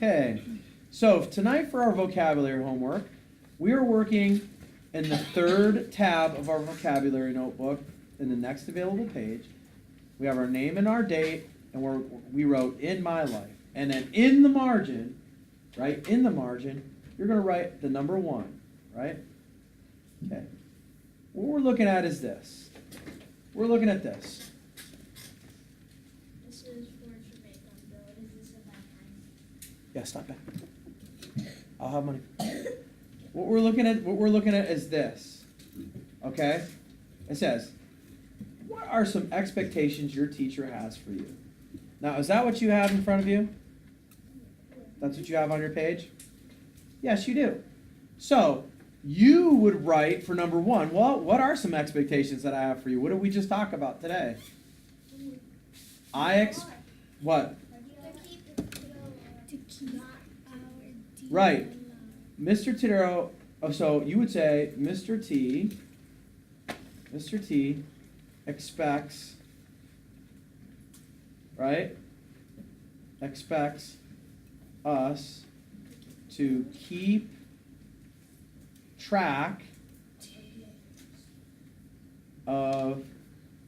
Okay, so tonight for our vocabulary homework, we are working in the third tab of our vocabulary notebook in the next available page. We have our name and our date, and we wrote "in my life." And then in the margin, right, in the margin, you're going to write the number 1, right? Okay. What we're looking at is this. We're looking at this. This is for Jamaica, Bill. Is this a bad time? Yeah, stop back. I'll have money. What we're looking at is this. Okay? It says, what are some expectations your teacher has for you? Now, is that what you have in front of you? That's what you have on your page? Yes, you do. So, you would write for number 1, well, what are some expectations that I have for you? What did we just talk about today? What? To keep our Right. Mr. Tadero, so you would say, Mr. T expects, right? Expects us to keep track of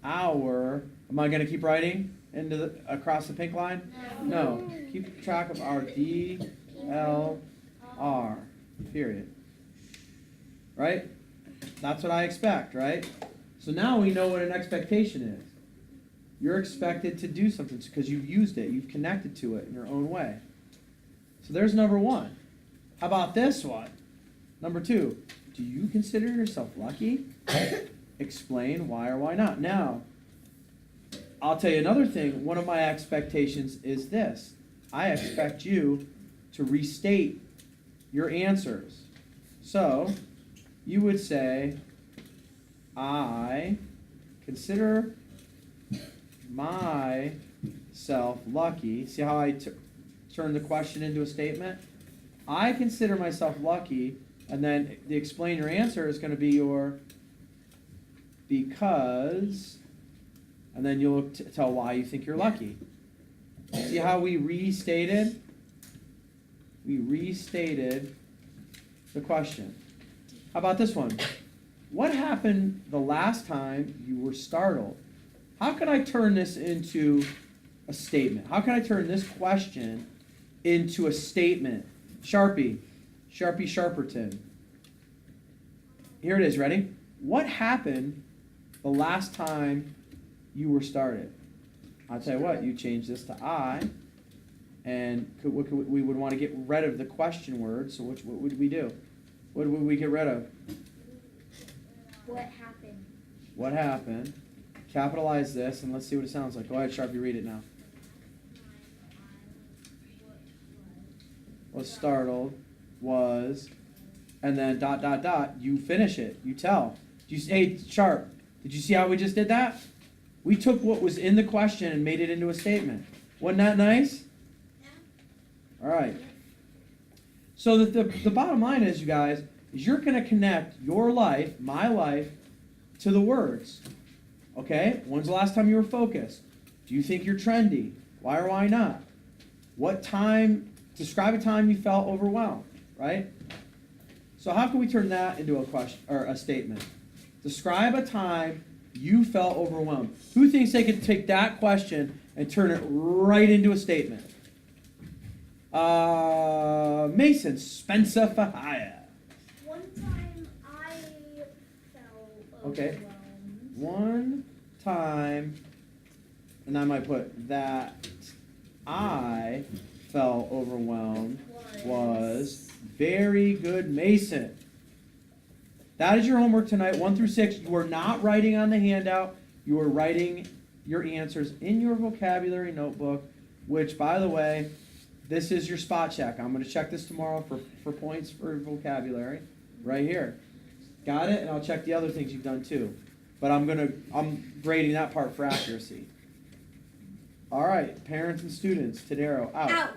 our, am I going to keep writing across the pink line? No. Keep track of our DLR, period. Right? That's what I expect, right? So now we know what an expectation is. You're expected to do something because you've used it. You've connected to it in your own way. So there's number 1. How about this one? Number 2. Do you consider yourself lucky? Explain why or why not. Now, I'll tell you another thing. One of my expectations is this. I expect you to restate your answers. So, you would say, I consider myself lucky. See how I turn the question into a statement? I consider myself lucky, and then the explain your answer is going to be your because, and then you'll tell why you think you're lucky. See how we restated? We restated the question. How about this one? What happened the last time you were startled? How can I turn this into a statement? How can I turn this question into a statement? Sharpie, Sharperton. Here it is, ready? What happened the last time you were started? I'll tell you what, you change this to I, and we would want to get rid of the question word, so what would we do? What would we get rid of? What happened? What happened? Capitalize this, and let's see what it sounds like. Go ahead, Sharpie, read it now. Was startled, was, and then ... You finish it. You tell. Hey, Sharp, did you see how we just did that? We took what was in the question and made it into a statement. Wasn't that nice? Yeah. All right. So the bottom line is, you guys, is you're going to connect your life, my life, to the words. Okay? When's the last time you were focused? Do you think you're trendy? Why or why not? What time? Describe a time you felt overwhelmed, right? So how can we turn that into a question or a statement? Describe a time you felt overwhelmed. Who thinks they could take that question and turn it right into a statement? Mason, Spencer Fahaya. One time I felt Okay. overwhelmed. One time, and I might put that I felt overwhelmed was very good, Mason. That is your homework tonight, 1 through 6. You are not writing on the handout. You are writing your answers in your vocabulary notebook, which, by the way, this is your spot check. I'm going to check this tomorrow for points for vocabulary right here. Got it? And I'll check the other things you've done too. But I'm grading that part for accuracy. All right, parents and students, Tadero, out.